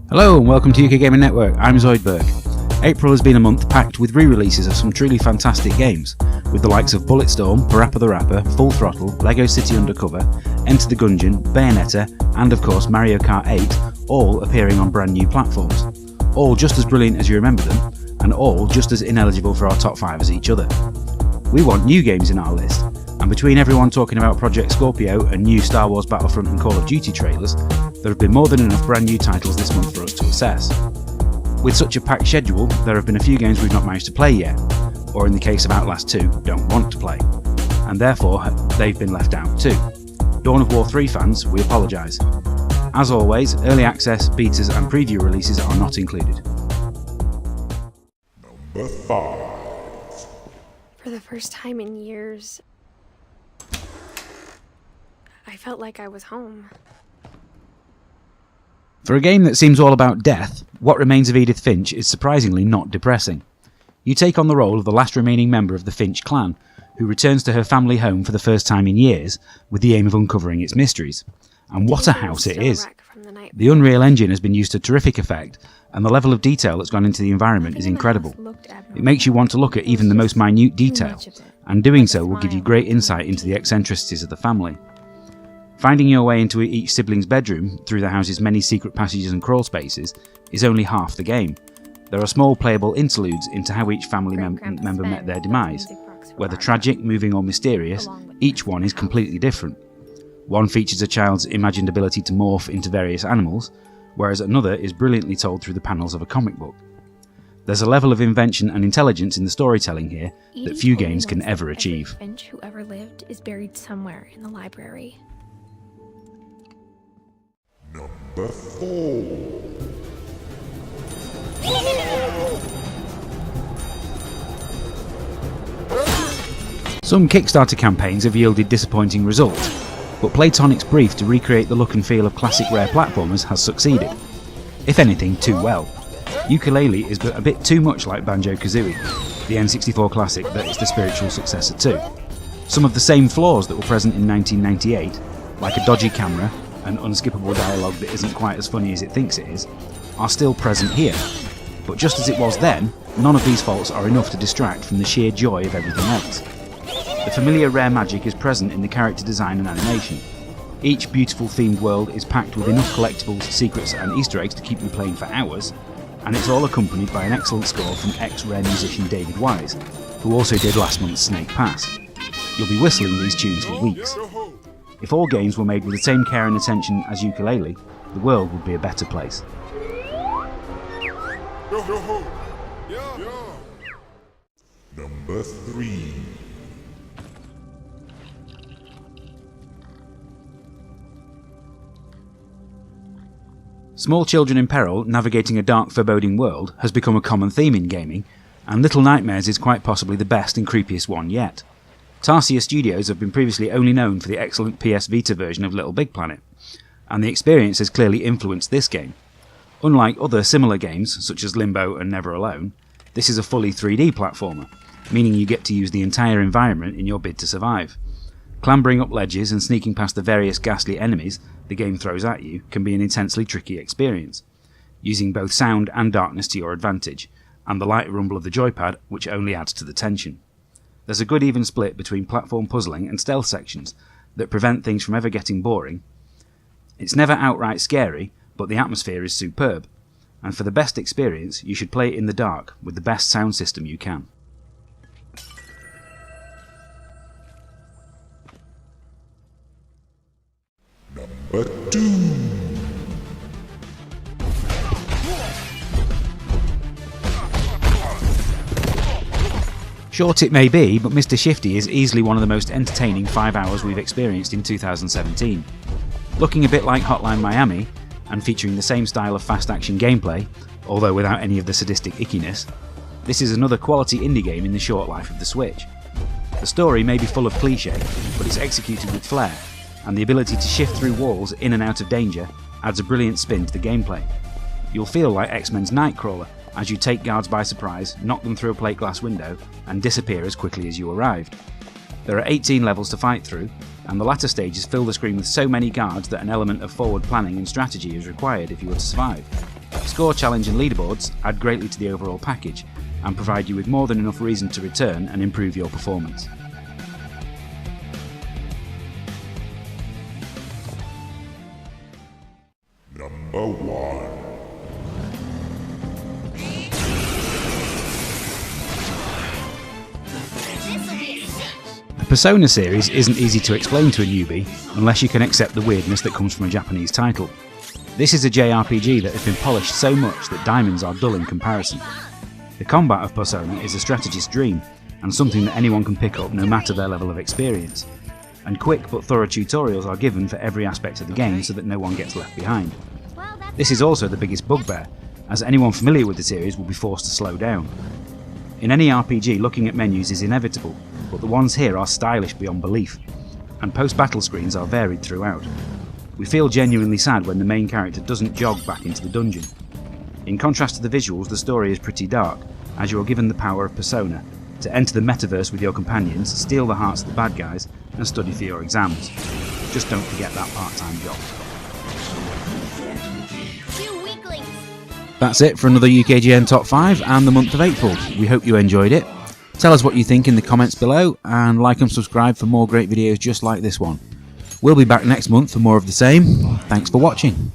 Hello and welcome to UKGN Network, I'm Zoidberg. April has been a month packed with re-releases of some truly fantastic games, with the likes of Bulletstorm, Parappa the Rapper, Full Throttle, LEGO City Undercover, Enter the Gungeon, Bayonetta, and of course Mario Kart 8, all appearing on brand new platforms. All just as brilliant as you remember them, and all just as ineligible for our top 5 as each other. We want new games in our list, and between everyone talking about Project Scorpio and new Star Wars Battlefront and Call of Duty trailers, there have been more than enough brand new titles this month for us to assess. With such a packed schedule, there have been a few games we've not managed to play yet, or in the case of Outlast 2, don't want to play, and therefore they've been left out too. Dawn of War 3 fans, we apologise. As always, early access, betas and preview releases are not included. Number 5. For the first time in years, I felt like I was home. For a game that seems all about death, What Remains of Edith Finch is surprisingly not depressing. You take on the role of the last remaining member of the Finch clan, who returns to her family home for the first time in years, with the aim of uncovering its mysteries. And what a house it is! The Unreal Engine has been used to terrific effect, and the level of detail that's gone into the environment is incredible. It makes you want to look at even the most minute detail, and doing so will give you great insight into the eccentricities of the family. Finding your way into each sibling's bedroom through the house's many secret passages and crawl spaces is only half the game. There are small playable interludes into how each family member met their demise. Whether tragic, moving or mysterious, each one is completely different. One features a child's imagined ability to morph into various animals, whereas another is brilliantly told through the panels of a comic book. There's a level of invention and intelligence in the storytelling here that few games can ever achieve. Every Finch who ever lived is buried somewhere in the library. Number 4. Some Kickstarter campaigns have yielded disappointing results, but Playtonic's brief to recreate the look and feel of classic rare platformers has succeeded. If anything, too well. Ukulele is a bit too much like Banjo-Kazooie, the N64 classic that is the spiritual successor to. Some of the same flaws that were present in 1998, like a dodgy camera, and unskippable dialogue that isn't quite as funny as it thinks it is, are still present here. But just as it was then, none of these faults are enough to distract from the sheer joy of everything else. The familiar rare magic is present in the character design and animation. Each beautiful themed world is packed with enough collectibles, secrets and Easter eggs to keep you playing for hours, and it's all accompanied by an excellent score from ex-Rare musician David Wise, who also did last month's Snake Pass. You'll be whistling these tunes for weeks. If all games were made with the same care and attention as Ukulele, the world would be a better place. Number 3. Small children in peril navigating a dark, foreboding world has become a common theme in gaming, and Little Nightmares is quite possibly the best and creepiest one yet. Tarsier Studios have been previously only known for the excellent PS Vita version of Little Big Planet, and the experience has clearly influenced this game. Unlike other similar games, such as Limbo and Never Alone, this is a fully 3D platformer, meaning you get to use the entire environment in your bid to survive. Clambering up ledges and sneaking past the various ghastly enemies the game throws at you can be an intensely tricky experience, using both sound and darkness to your advantage, and the light rumble of the joypad which only adds to the tension. There's a good even split between platform puzzling and stealth sections that prevent things from ever getting boring. It's never outright scary, but the atmosphere is superb, and for the best experience you should play it in the dark with the best sound system you can. Number 2. Short it may be, but Mr. Shifty is easily one of the most entertaining 5 hours we've experienced in 2017. Looking a bit like Hotline Miami, and featuring the same style of fast action gameplay, although without any of the sadistic ickiness, this is another quality indie game in the short life of the Switch. The story may be full of cliché, but it's executed with flair, and the ability to shift through walls in and out of danger adds a brilliant spin to the gameplay. You'll feel like X-Men's Nightcrawler as you take guards by surprise, knock them through a plate glass window, and disappear as quickly as you arrived. There are 18 levels to fight through, and the latter stages fill the screen with so many guards that an element of forward planning and strategy is required if you are to survive. Score challenge and leaderboards add greatly to the overall package and provide you with more than enough reason to return and improve your performance. Number 1. The Persona series isn't easy to explain to a newbie unless you can accept the weirdness that comes from a Japanese title. This is a JRPG that has been polished so much that diamonds are dull in comparison. The combat of Persona is a strategist's dream, and something that anyone can pick up no matter their level of experience. And quick but thorough tutorials are given for every aspect of the game so that no one gets left behind. This is also the biggest bugbear, as anyone familiar with the series will be forced to slow down. In any RPG, looking at menus is inevitable, but the ones here are stylish beyond belief, and post-battle screens are varied throughout. We feel genuinely sad when the main character doesn't jog back into the dungeon. In contrast to the visuals, the story is pretty dark, as you are given the power of Persona to enter the metaverse with your companions, steal the hearts of the bad guys, and study for your exams. Just don't forget that part-time job. That's it for another UKGN Top 5 and the month of April. We hope you enjoyed it. Tell us what you think in the comments below, and like and subscribe for more great videos just like this one. We'll be back next month for more of the same. Thanks for watching.